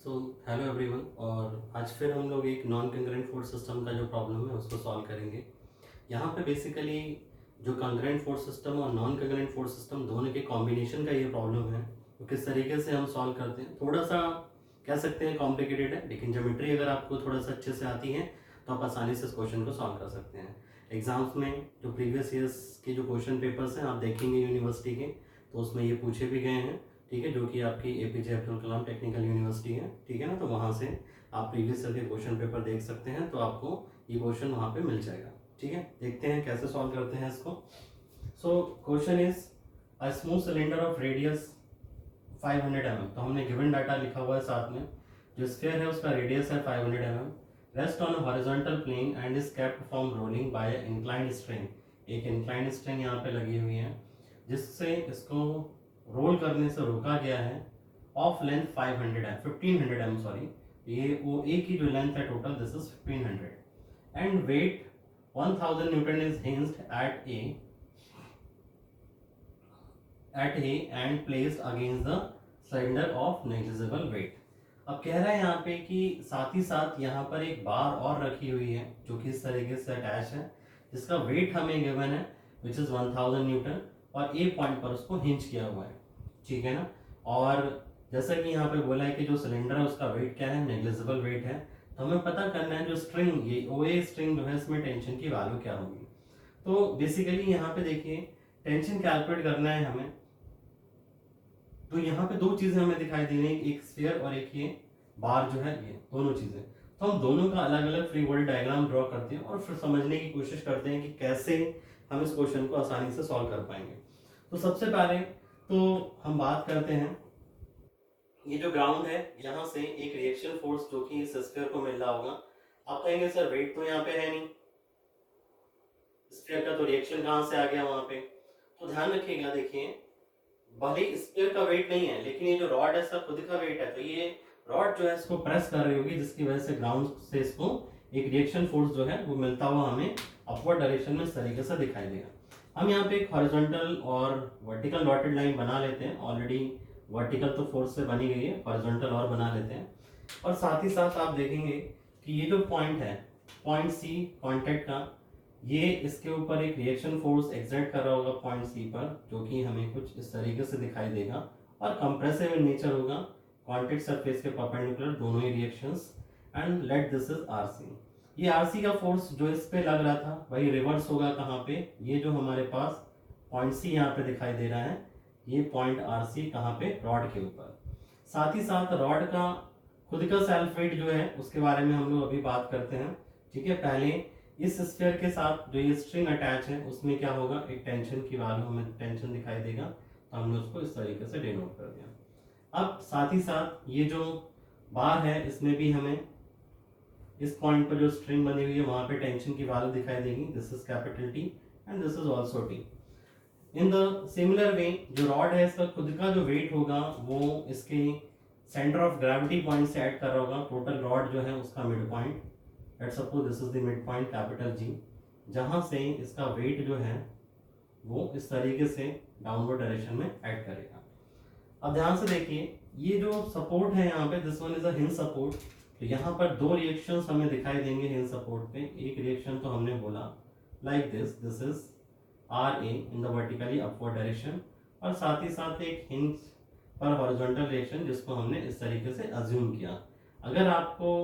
So hello everyone. और आज फिर हम लोग एक नॉन कंकरेंट फोर्स सिस्टम का जो प्रॉब्लम है उसको सॉल्व करेंगे। यहाँ पे बेसिकली जो कंकरेंट फोर्स सिस्टम और नॉन कंकरेंट फोर्स सिस्टम दोनों के कॉम्बिनेशन का ये प्रॉब्लम है। तो किस तरीके से हम सॉल्व करते हैं, थोड़ा सा कह सकते हैं कॉम्प्लिकेटेड है, लेकिन ज्योमेट्री अगर आपको थोड़ा सा अच्छे से आती है तो आप आसानी से इस क्वेश्चन को सॉल्व कर सकते हैं। एग्जाम्स में जो प्रीवियस ईयर्स के जो क्वेश्चन पेपर्स हैं आप देखेंगे यूनिवर्सिटी के, तो उसमें ये पूछे भी गए हैं। ठीक है, जो कि आपकी APJ Abdul Kalam technical university है। ठीक है ना, तो वहाँ से आप प्रीवियस ईयर के क्वेश्चन पेपर देख सकते हैं, तो आपको ये क्वेश्चन वहाँ पे मिल जाएगा। ठीक है, देखते हैं कैसे सॉल्व करते हैं इसको। So question is a smooth cylinder of radius 500 mm। तो हमने गिवन डाटा लिखा हुआ है साथ में। जो स्फीयर है उसका रेडियस है 500 mm, rest on horizontal plane and is kept from rolling by inclined string. एक इंक्लाइंड स्ट्रिंग यहाँ पे लगी हुई है जिससे इसको रोल करने से रोका गया है। ऑफ लेंथ 500 है 1500 एम सॉरी, ये वो ए की जो लेंथ है total this is 1500 and weight 1000 newton is hinged at A and placed against the cylinder of negligible weight। अब कह रहा है यहाँ पे कि साथ ही साथ यहाँ पर एक बार और रखी हुई है जो कि इस तरीके से अटैच है, जिसका वेट हमें गिवन है विच इज 1000 न्यूटन, और ए पॉइंट पर उसको हिंच किया हुआ है। ठीक है ना, और जैसा कि यहाँ पे बोला है कि जो सिलेंडर है उसका वेट क्या है, नेग्लिजिबल वेट है। तो हमें पता करना है जो स्ट्रिंग, ये ओए स्ट्रिंग जो है इसमें टेंशन की वैल्यू क्या होगी। तो बेसिकली यहाँ पे देखिए टेंशन कैलकुलेट करना है हमें। तो यहाँ पे दो चीजें हमें दिखाई दे रही हैं, एक स्फीयर और एक ये बार जो है, ये दोनों चीजें। तो हम दोनों का अलग अलग फ्री बॉडी डायग्राम ड्रॉ करते हैं और फिर समझने की कोशिश करते हैं कि कैसे हम इस क्वेश्चन को आसानी से सॉल्व कर पाएंगे। तो सबसे पहले तो हम बात करते हैं, ये जो ग्राउंड है यहाँ से एक रिएक्शन फोर्स जो कि इस स्फीयर को मिल रहा होगा। आप कहेंगे सर वेट तो यहाँ पे है नहीं, स्फीयर का तो रिएक्शन कहाँ से आ गया वहां पे। तो ध्यान रखिएगा, देखिए भले स्फीयर का वेट नहीं है लेकिन ये जो रॉड है इसका खुद का वेट है। तो ये रॉड जो है इसको प्रेस कर रही होगी, जिसकी वजह से ग्राउंड से इसको एक रिएक्शन फोर्स जो है वो मिलता हुआ हमें अपवर्ड डायरेक्शन में इस तरीके से दिखाई देगा। हम यहाँ पे एक हॉरिजॉन्टल और वर्टिकल डॉटेड लाइन बना लेते हैं। ऑलरेडी वर्टिकल तो फोर्स से बनी गई है, हॉरिजॉन्टल और बना लेते हैं। और साथ ही साथ आप देखेंगे कि ये जो पॉइंट है, पॉइंट सी कॉन्टेक्ट का, ये इसके ऊपर एक रिएक्शन फोर्स एक्सर्ट कर रहा होगा पॉइंट सी पर, जो कि हमें कुछ इस तरीके से दिखाई देगा और कंप्रेसिव इन नेचर होगा। कॉन्टेक्ट सरफेस के परपेंडिकुलर दोनों ही reactions, and let this is RC. ये आरसी का फोर्स जो इस पे लग रहा था वही रिवर्स होगा कहाँ पे, ये जो हमारे पास पॉइंट सी यहाँ पे दिखाई दे रहा है, ये पॉइंट आरसी कहाँ पे, रॉड के ऊपर। साथ ही साथ रॉड का खुद का सेल्फ वेट जो है उसके बारे में हम लोग अभी बात करते हैं। ठीक है, पहले इस स्फीयर के साथ जो ये स्ट्रिंग अटैच है उसमें क्या होगा, एक टेंशन की वैल्यू हमें टेंशन दिखाई देगा, तो हमने उसको इस तरीके से डिनोट कर दिया। अब साथ ही साथ ये जो बार है इसमें भी हमें इस पॉइंट पर जो स्ट्रिंग बनी हुई है वहां पे टेंशन की वैल्यू दिखाई देगी, this is capital T and this is also T. In the similar way जो रॉड है इसका खुद का जो वेट होगा वो इसके सेंटर ऑफ ग्रेविटी पॉइंट से ऐड कर रहा होगा। टोटल रॉड जो है उसका mid point, let's suppose this is the mid point capital G, जहां से इसका वेट जो है वो इस तरीके से डाउनवर्ड डायरेक्शन में ऐड करेगा। अब ध्यान से देखिए ये जो सपोर्ट है यहाँ पे, this one is a hinge support. तो यहाँ पर दो रिएक्शंस हमें दिखाई देंगे हिंज सपोर्ट पे। एक रिएक्शन तो हमने बोला like this is R a in the vertically upward direction, और साथ ही साथ एक हिंज पर हॉरिजॉन्टल रिएक्शन जिसको हमने इस तरीके से अज्यूम किया। अगर आपको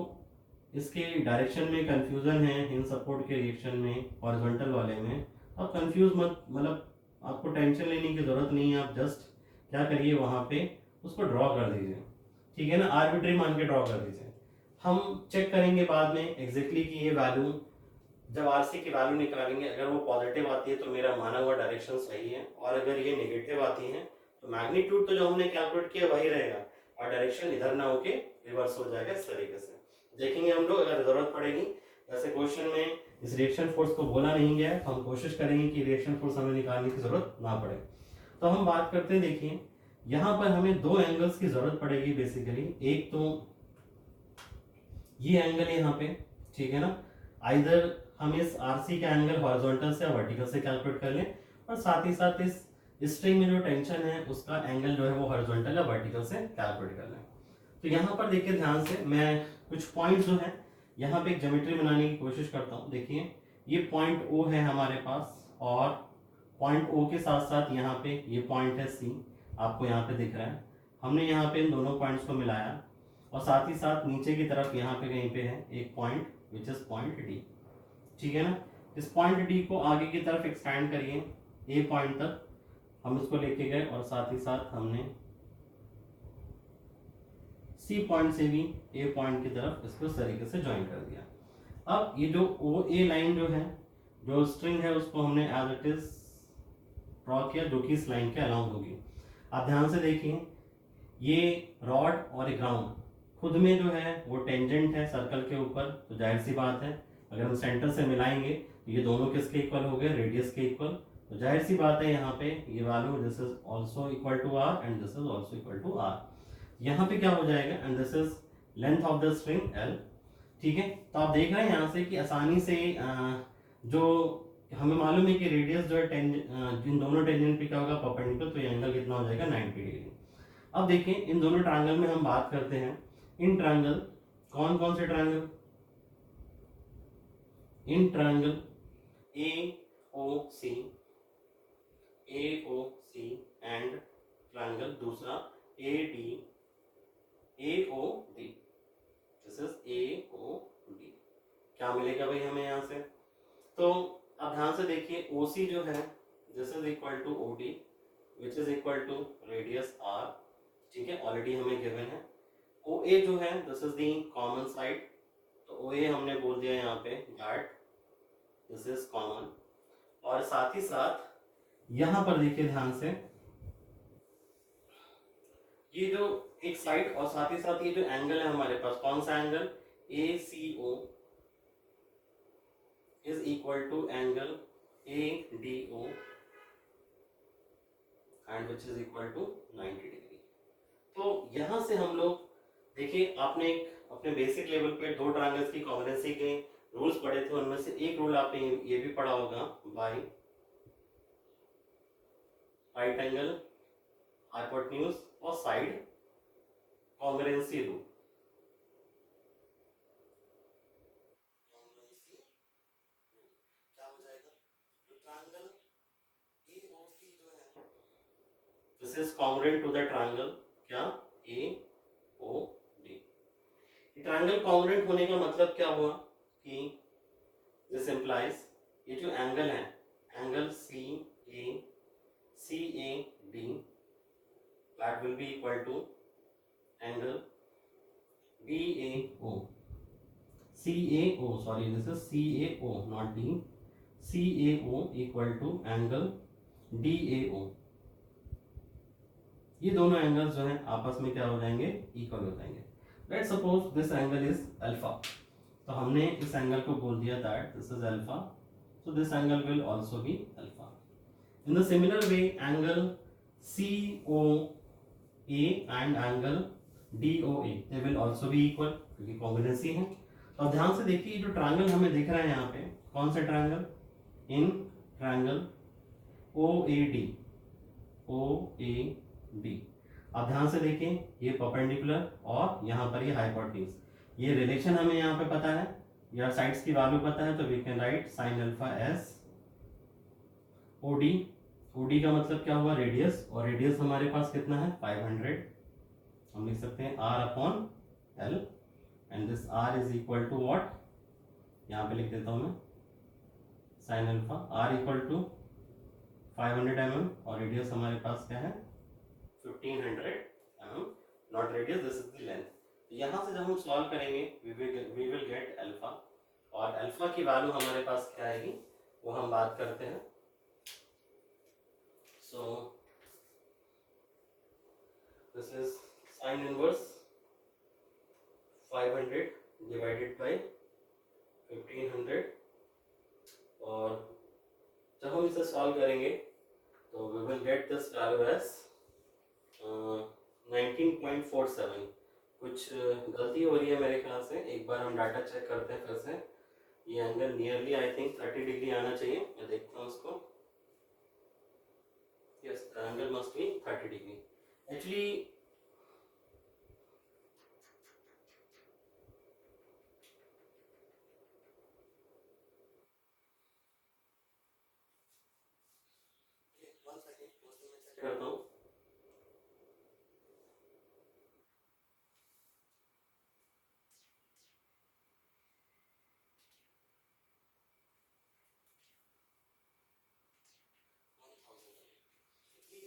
इसके डायरेक्शन में कंफ्यूजन है हिंज सपोर्ट के रिएक्शन में हॉरिजॉन्टल वाले में, आप कंफ्यूज मत, मतलब आपको टेंशन लेने की जरूरत नहीं है। आप जस्ट क्या करिए वहां पे उसको ड्रॉ कर दीजिए। ठीक है ना, आर्बिट्री मान के ड्रॉ कर दीजिए। हम चेक करेंगे बाद में एग्जैक्टली कि ये वैल्यू जब आरसी की वैल्यू निकालेंगे, अगर वो पॉजिटिव आती है तो मेरा माना हुआ डायरेक्शन सही है, और अगर ये नेगेटिव आती है तो मैग्नीट्यूड तो जो हमने कैलकुलेट किया वही रहेगा और डायरेक्शन इधर ना होके रिवर्स हो जाएगा। इस तरीके से देखेंगे हम लोग, अगर जरूरत पड़ेगी। जैसे क्वेश्चन में इस रिएक्शन फोर्स को बोला नहीं गया है, हम कोशिश करेंगे कि रिएक्शन फोर्स हमें निकालने की जरूरत ना पड़े। तो हम बात करते हैं, देखिए यहाँ पर हमें दो एंगल्स की जरूरत पड़ेगी बेसिकली। एक तो ये एंगल यहाँ पे, ठीक है ना, आइदर हम इस आरसी का एंगल हॉरिजॉन्टल से या वर्टिकल से कैलकुलेट कर लें, और साथ ही साथ इस स्ट्रिंग में जो टेंशन है उसका एंगल जो है वो हॉरिजॉन्टल या वर्टिकल से कैलकुलेट कर लें। तो यहाँ पर देखिए ध्यान से, मैं कुछ पॉइंट जो है यहाँ पे एक ज्योमेट्री बनाने की कोशिश करता हूँ। देखिए ये पॉइंट ओ है हमारे पास, और पॉइंट ओ के साथ साथ यहाँ पे ये पॉइंट है सी, आपको यहाँ पे दिख रहा है। हमने यहाँ पे इन दोनों पॉइंट्स को मिलाया, और साथ ही साथ नीचे की तरफ यहाँ पे कहीं पे है एक point which is point D. ठीक है ना। इस पॉइंट डी को आगे की तरफ एक्सटेंड करिए ए पॉइंट तक, हम इसको लेके गए, और साथ ही साथ हमने सी पॉइंट से भी ए पॉइंट की तरफ इसको इस तरीके से ज्वाइन कर दिया। अब ये जो ओ ए लाइन जो है, जो स्ट्रिंग है, उसको हमने एज इट इज ड्रॉ किया, जो कि इस लाइन के अलाउंग होगी। आप ध्यान से देखिए, ये रॉड और ये ग्राउंड खुद में जो है वो टेंजेंट है सर्कल के ऊपर, तो जाहिर सी बात है अगर हम सेंटर से मिलाएंगे तो ये दोनों किसके इक्वल हो गए, रेडियस के इक्वल। तो जाहिर सी बात है यहाँ पे ये value this is also equal to R and this is also equal to R. यहाँ पे क्या हो जाएगा, and this is length of the string L. ठीक है, तो आप देख रहे हैं यहाँ से कि आसानी से जो हमें मालूम है कि रेडियस जो है जिन दोनों टेंजेंट पे क्या होगा, परपेंडिकुलर, तो ये एंगल कितना हो जाएगा, 90 डिग्री। अब देखिए इन दोनों ट्रायंगल में हम बात करते हैं, इन ट्रायंगल कौन कौन से triangle, in triangle A O C and triangle दूसरा A O D, this is A O D. क्या मिलेगा भाई हमें यहाँ से, तो अब ध्यान से देखिए OC जो है this is equal to OD which is equal to radius R। ठीक है, ऑलरेडी हमें गिवन है। OA जो है this is the common side, तो OA हमने बोल दिया यहाँ पे दैट दिस इज कॉमन। और साथ ही साथ यहाँ पर देखिए ध्यान से, ये जो एक साइड और साथ ही साथ ये जो एंगल है हमारे पास, कौन सा angle, ACO is equal to angle ADO and which is equal to 90 degree. तो यहां से हम लोग देखिए, आपने एक अपने बेसिक लेवल पे दो ट्रायंगल्स की कॉन्ग्रुएंसी के रूल्स पढ़े थे, उनमें से एक रूल आपने ये भी पढ़ा होगा, बाय राइट एंगल हाइपोटेन्यूज और side congruency rule. This is congruent to the triangle क्या, AOD। ट्रायंगल कॉन्ग्रुएंट होने का मतलब क्या हुआ कि दिस इंप्लाइज ये जो एंगल है, angle CAD that will be equal to angle BAO CAO, sorry this is CAO not D, CAO equal to angle DAO। ये दोनों एंगल्स जो हैं आपस में क्या हो जाएंगे, इक्वल हो जाएंगे। Let's suppose this angle is alpha, तो हमने इस एंगल को बोल दिया that this is alpha, so this angle will also be alpha. In the similar way angle COA and angle DOA they will also be equal, क्योंकि congruency है। तो ध्यान से देखिए जो ट्रायंगल हमें दिख रहा है यहाँ पे, कौन सा ट्रायंगल, इन ट्रायंगल OAD आप ध्यान से देखिए, ये परपेंडिकुलर और यहाँ पर ये हाइपोटेन्यूज, ये रिलेशन हमें यहाँ पे पता है, या साइड्स की वैल्यू पता है, तो we can write sine alpha as OD। OD का मतलब क्या हुआ, रेडियस, और रेडियस हमारे पास कितना है 500, हम लिख सकते हैं R upon L and this R is equal to what, यहाँ पे लिख देता हूँ मैं sine alpha R equal to 500 mm और रेडियस हमारे पास क्या है 1500 mm, not radius, this is the length. यहाँ से जब हम सॉल्व करेंगे वी विल गेट अल्फा, और अल्फा की वैल्यू हमारे पास क्या आएगी वो हम बात करते हैं। So this is sine inverse 500 divided by 1500, और जब हम इसे सॉल्व करेंगे तो we will get this value as 19.47। कुछ गलती हो रही है मेरे ख्याल से, एक बार हम डाटा चेक करते हैं फिर से। ये angle nearly I think 30 degree आना चाहिए, मैं देखता हूँ उसको। Yes, the angle must be 30 degree. Actually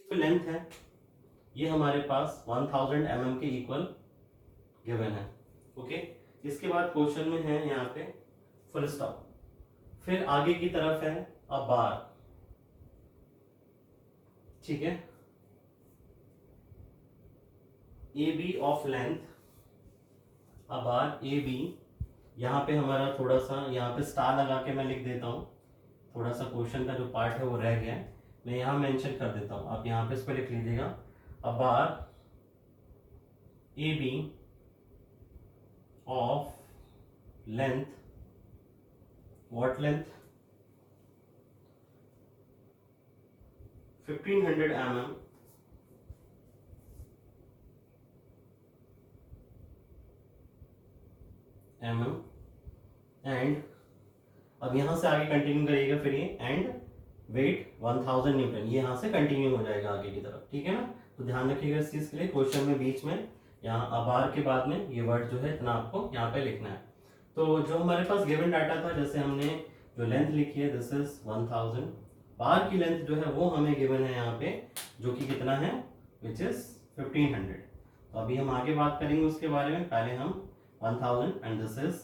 जो लेंथ है ये हमारे पास 1000 mm के इक्वल गिवन है। ओके, इसके बाद क्वेश्चन में है यहाँ पे फुल स्टॉप। फिर आगे की तरफ है अ बार, ठीक है, A B of length, a bar A B. यहाँ पे हमारा थोड़ा सा यहाँ पे स्टार लगा के मैं लिख देता हूँ, थोड़ा सा क्वेश्चन का जो पार्ट है वो रह गया है, मैं यहाँ मेंशन कर देता हूँ, आप यहाँ पे इसको लिख लीजिएगा। A bar A B of length, what length, 1500 mm and अब यहां से आगे कंटिन्यू करिएगा, फिर ये एंड वेट 1000 न्यूटन, ये यहां से कंटिन्यू हो जाएगा आगे की तरफ, ठीक है ना। तो ध्यान रखिएगा इस चीज के लिए, क्वेश्चन में बीच में यहाँ अबार के बाद में ये वर्ड जो है इतना आपको यहाँ पे लिखना है। तो जो हमारे पास गिवन डाटा था, जैसे हमने जो लेंथ लिखी है दिस इज 1000, बार की लेंथ जो है वो हमें गिवन है यहाँ पे, जो कि कितना है, विच इज 1500। तो अभी हम आगे बात करेंगे उसके बारे में, पहले हम 1000 and this is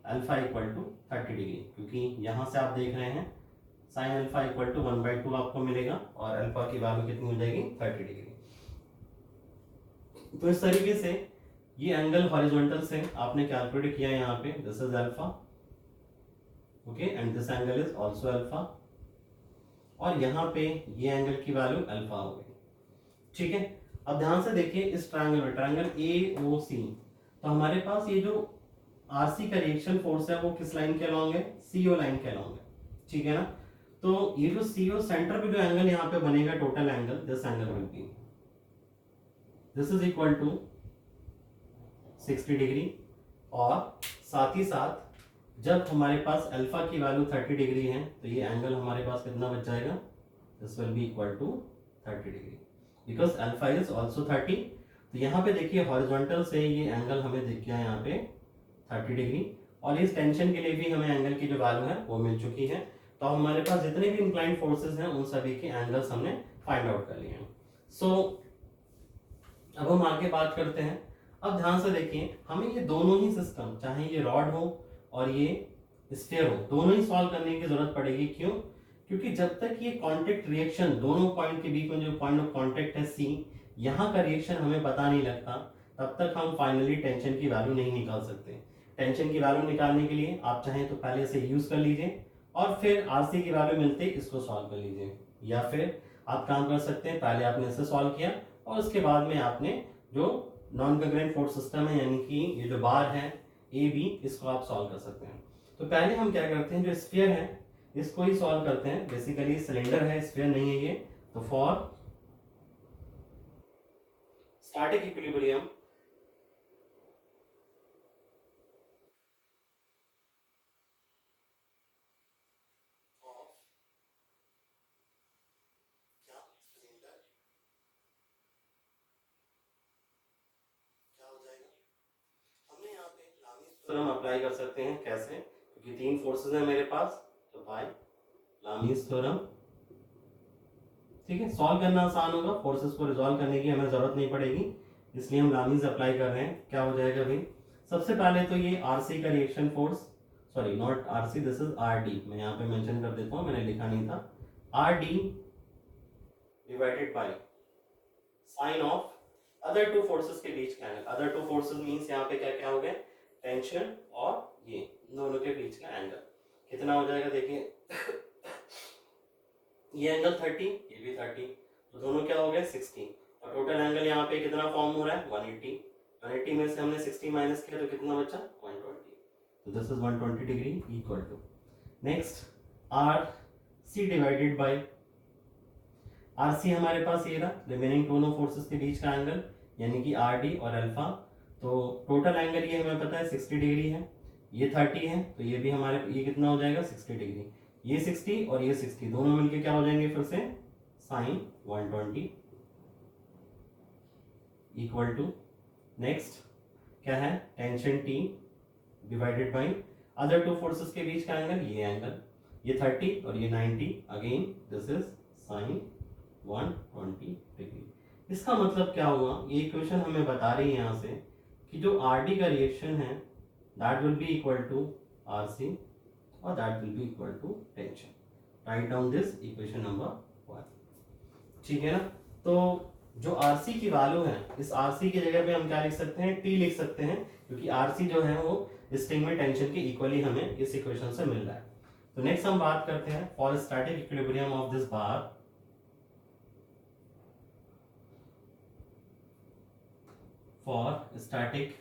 alpha equal to 30 degree, क्योंकि यहाँ से आप देख रहे हैं साइन अल्फा इक्वल टू 1/2 आपको मिलेगा और अल्फा की वैल्यू कितनी हो जाएगी, 30 डिग्री। तो इस तरीके से ये एंगल हॉरिजॉन्टल से आपने कैलकुलेट किया यहाँ पे, this is alpha, okay, and this angle is also alpha, और यहाँ पे ये एंगल की वैल्यू अल्फा हो गई, ठीक है। अब ध्यान से देखिए इस ट्रायंगल में, ट्रायंगल AOC, तो हमारे पास ये जो RC का रिएक्शन फोर्स है वो किस लाइन के अलॉन्ग है, CO लाइन के अलॉन्ग है, ठीक है ना। तो ये जो CO सेंटर पे जो एंगल यहाँ पे बनेगा, total angle, this angle will be, this is equal to 60 degree, और साथ ही साथ जब हमारे पास अल्फा की वैल्यू 30 डिग्री है तो ये एंगल हमारे पास कितना बच जाएगा, this will be equal to 30 degree, because alpha is also 30। तो यहाँ पे देखिए हॉरिजॉन्टल से ये एंगल हमें दिख गया यहाँ पे 30 डिग्री, और इस टेंशन के लिए भी हमें एंगल की जो वैल्यू है वो मिल चुकी है। तो हमारे पास जितने भी इंक्लाइंड फोर्सेस हैं उन सभी के एंगल्स हमने फाइंड आउट कर लिए हैं। सो अब हम आगे बात करते हैं। अब ध्यान से देखिए, हमें ये दोनों ही सिस्टम, चाहे ये रॉड हो और ये स्फीयर हो, दोनों ही सॉल्व करने की जरूरत पड़ेगी। क्यों? क्योंकि जब तक ये कांटेक्ट रिएक्शन दोनों पॉइंट के बीच में जो पॉइंट ऑफ कांटेक्ट है C, यहाँ का रिएक्शन हमें पता नहीं लगता, तब तक हम फाइनली टेंशन की वैल्यू नहीं निकाल सकते। टेंशन की वैल्यू निकालने के लिए आप चाहें तो पहले इसे यूज कर लीजिए और फिर RC की वैल्यू मिलते ही इसको सॉल्व कर लीजिए, या फिर आप काम कर सकते हैं, पहले आपने इसे सॉल्व किया और उसके बाद में आपने जो नॉन कंकरेंट फोर्स सिस्टम है, यानी कि ये जो बार है AB, इसको आप सॉल्व कर सकते हैं। तो पहले हम क्या करते हैं, जो स्फीयर है इसको ही सॉल्व करते हैं। बेसिकली सिलेंडर है, स्फीयर नहीं है ये। तो फॉर स्टैटिक इक्विलिब्रियम हम अप्लाई कर सकते हैं। कैसे? क्योंकि तीन फोर्सेस हैं मेरे पास, तो बाय लामीज थ्योरम, ठीक है। सॉल्व करना आसान होगा, फोर्सेस को रिजॉल्व करने की हमें जरूरत नहीं पड़ेगी, इसलिए हम लामीज अप्लाई कर रहे हैं। क्या हो जाएगा भाई, सबसे पहले तो ये RC का reaction force, sorry not RC, this is RD, मैं यहाँ पे मेंशन कर देता हूँ, मैंने लिखा नहीं था, RD divided by sine of other two forces के बीच का angle. Other two forces means यहाँ पे क्या क्या हो गया, टेंशन और ये दोनों के बीच का एंगल कितना हो जाएगा, देखिए ये एंगल 30, ये भी 30, तो दोनों क्या हो गए 60, और टोटल एंगल यहाँ पे कितना फॉर्म हो रहा है 180। 180 में से हमने 60 माइनस किया तो कितना बचा 120, तो this is 120 degree equal to, next RC divided by RC हमारे पास ये रहा, रिमेनिंग दोनों फोर्सेस के बीच का एंगल, यानी कि RD और अल्फा। तो टोटल एंगल ये हमें पता है 60 डिग्री है, ये 30 है, तो ये भी हमारे, ये कितना हो जाएगा 60 डिग्री, ये 60 और ये 60 दोनों मिलके क्या हो जाएंगे फिर से साइन 120 इक्वल टू, नेक्स्ट क्या है, tension T divided by other two forces के बीच का एंगल, ये एंगल, ये 30 और ये 90, again this is sign 120 degree. इसका मतलब क्या हुआ, ये इक्वेशन हमें बता रही है यहाँ से कि जो आर डी का रिएक्शन है that will be equal to R C और that will be equal to tension. Write down this equation number 1, ठीक है ना। तो जो आरसी की वैल्यू है, इस आरसी की जगह पे हम क्या लिख सकते हैं, टी लिख सकते हैं, क्योंकि आरसी जो है वो स्ट्रिंग में टेंशन के इक्वली हमें इस इक्वेशन से मिल रहा है। तो नेक्स्ट हम बात करते हैं for static equilibrium of this bar. For static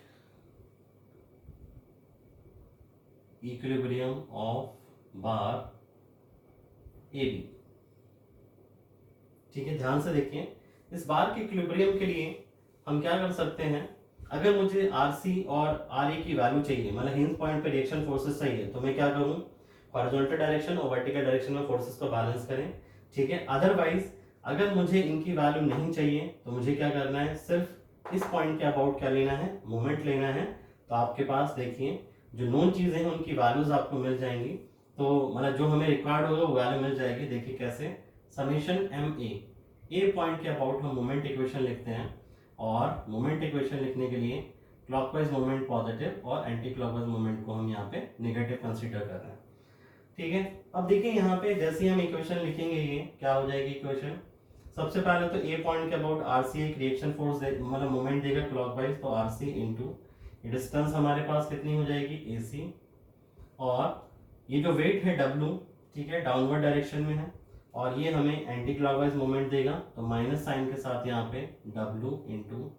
equilibrium of bar A B, ठीक है, ध्यान से देखिए। इस बार के इक्विलिब्रियम के लिए हम क्या कर सकते हैं, अगर मुझे आर सी और आर ए की वैल्यू चाहिए, मतलब हिंज पॉइंट पे रिएक्शन फोर्सेस चाहिए, तो मैं क्या करूं, हॉरिजॉन्टल डायरेक्शन और वर्टिकल डायरेक्शन में फोर्सेस को बैलेंस करें, ठीक है। अदरवाइज अगर मुझे इनकी वैल्यू नहीं चाहिए तो मुझे क्या करना है, सिर्फ इस पॉइंट के अबाउट क्या लेना है, मोमेंट लेना है। तो आपके पास देखिए जो नोन चीजें हैं उनकी वैल्यूज आपको मिल जाएंगी, तो मतलब जो हमें रिक्वायर्ड होगा वो वैल्यू मिल जाएगी। देखिए कैसे, समेशन एम ए पॉइंट के अबाउट हम मोमेंट इक्वेशन लिखते हैं, और मोमेंट इक्वेशन लिखने के लिए क्लॉकवाइज मोमेंट पॉजिटिव और एंटी क्लॉकवाइज मोमेंट को हम यहाँ पे नेगेटिव कंसीडर कर रहे हैं, ठीक है। अब देखिए यहाँ पे जैसे ही हम इक्वेशन लिखेंगे ये क्या हो जाएगी इक्वेशन, सबसे पहले तो ए पॉइंट के अबाउट आर सी एक रिएक्शन फोर्स मतलब मोमेंट देगा क्लॉकवाइज, तो आर सी इंटू डिस्टेंस हमारे पास कितनी हो जाएगी ए सी, और ये जो वेट है डब्ल्यू, ठीक है, डाउनवर्ड डायरेक्शन में है, और ये हमें एंटी क्लॉकवाइज मोमेंट देगा, तो माइनस साइन के साथ यहाँ पे W इंटू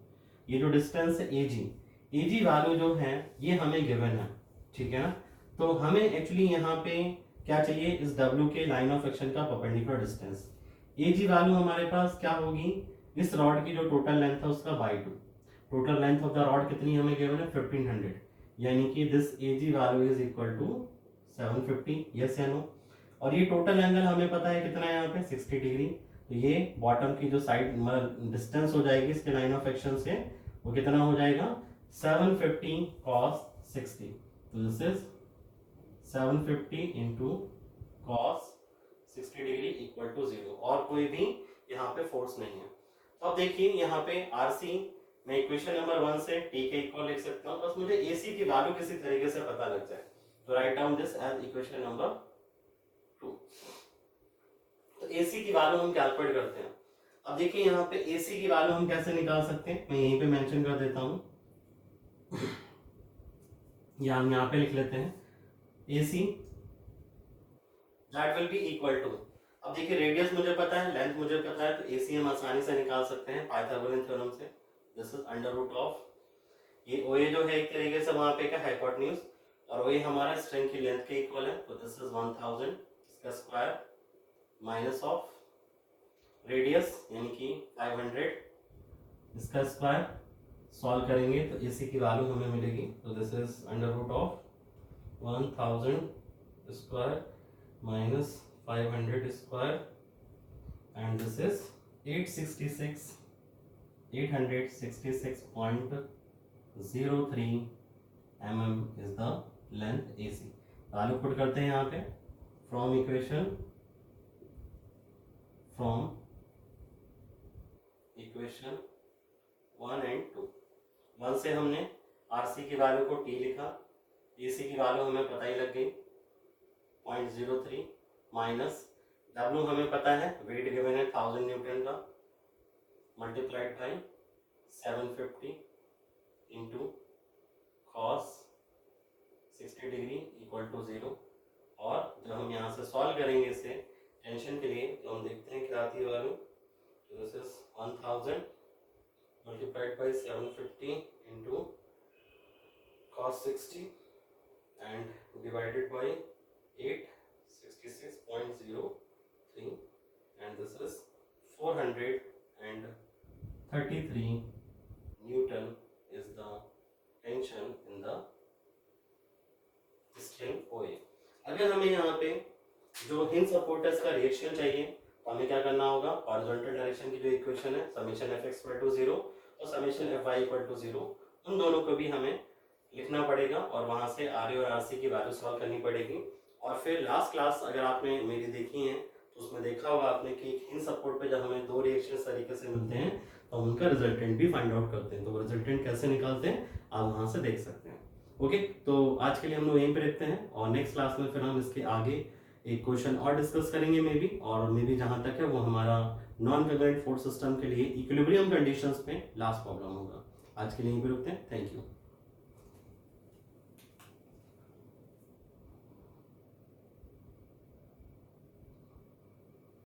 ये जो डिस्टेंस है ए जी वैल्यू जो है ये हमें गिवन है, ठीक है ना। तो हमें एक्चुअली यहाँ पे क्या चाहिए, इस W के लाइन ऑफ एक्शन का परपेंडिकुलर डिस्टेंस। ए जी वैल्यू हमारे पास क्या होगी, इस रॉड की जो टोटल लेंथ है उसका by 2, total length of the rod कितनी हमें गिवन है 1500, यानी कि this A G value is equal to 750, yes या नो। और ये टोटल एंगल हमें पता है कितना है यहाँ पे 60 डिग्री, तो ये बॉटम की जो साइड मतलब डिस्टेंस हो जाएगी इसके लाइन ऑफ एक्शन से, वो कितना हो जाएगा 750 cos 60, तो this is 750 into cos 60 degree equal to 0, और कोई भी यहाँ पे फोर्स नहीं है। तो अब देखिए यहाँ पे आरसी मैं इक्वेशन नंबर 1 से टी के इक्वल लिख सकता हूँ, बस मुझे एसी की वैल्यू किसी तरीके से पता लग जाए, तो write down this as equation number 2। तो AC की वैल्यू हम कैलकुलेट करते हैं। अब देखिए यहाँ पे AC की वैल्यू हम कैसे निकाल सकते हैं, मैं यहीं पे मेंशन कर देता हूँ, या हम यहाँ पे लिख लेते हैं AC that will be equal to, अब देखिए रेडियस मुझे पता है, लेंथ मुझे पता है, तो AC हम आसानी से निकाल सकते हैं पाइथागोरन थ्योरम से। This is under root of ये OA जो है एक तरीके से वहां पे का हाइपोटेन्यूज, और OA हमारा स्ट्रिंग की लेंथ के इक्वल है, तो दिस इज 1000 इसका स्क्वायर माइनस ऑफ रेडियस यानी कि 500 इसका स्क्वायर, सॉल्व करेंगे तो AC की वैल्यू हमें मिलेगी, तो this is under root of 1000 square minus 500 square, and this is 866.03 mm is the length AC। Value put करते हैं यहाँ पे फ्रॉम इक्वेशन 1 एंड 2। 1 से हमने RC की वैल्यू को T लिखा, AC की वैल्यू हमें पता ही लग गई 0.03, माइनस W हमें पता है, वेट गिवन है 1000 न्यूटन का, multiplied by 750 into cos 60 degree equal to 0, और जब हम यहाँ से सॉल्व करेंगे इसे टेंशन के लिए, तो हम देखते हैं क्या आती है वैल्यू, तो this is 1000 multiplied by 750 into cos 60 and divided by 866.03, and this is 433 Newton is the tension in the string OA। अगर हमें यहाँ पे जो हिंज सपोर्टर्स का रिएक्शन चाहिए तो हमें क्या करना होगा, हॉरिजॉन्टल डायरेक्शन की जो इक्वेशन है समेशन fx इक्वल टू 0 और समेशन fy इक्वल टू 0, उन दोनों को भी हमें लिखना पड़ेगा, और वहां से RA और RC की वैल्यू सॉल्व करनी पड़ेगी। और फिर लास्ट क्लास अगर आपने मेरी देखी है तो उसमें देखा होगा आपने कि इन सपोर्ट पे जब हमें दो रिएक्शन इस तरीके से मिलते हैं तो हम उनका रिजल्टेंट भी फाइंड आउट करते हैं। तो वो रिजल्टेंट कैसे निकालते हैं आप वहां से देख सकते हैं। ओके, तो आज के लिए हम लोग यहीं पे रखते हैं और नेक्स्ट क्लास में फिर हम इसके आगे एक क्वेश्चन और डिस्कस करेंगे मे बी, और मे बी जहां तक है वो हमारा नॉन कॉन्ग्रुएंट फोर्स सिस्टम के लिए इक्विलिब्रियम कंडीशंस में लास्ट प्रॉब्लम होगा। आज के लिए यहीं पे रुकते हैं। Thank you.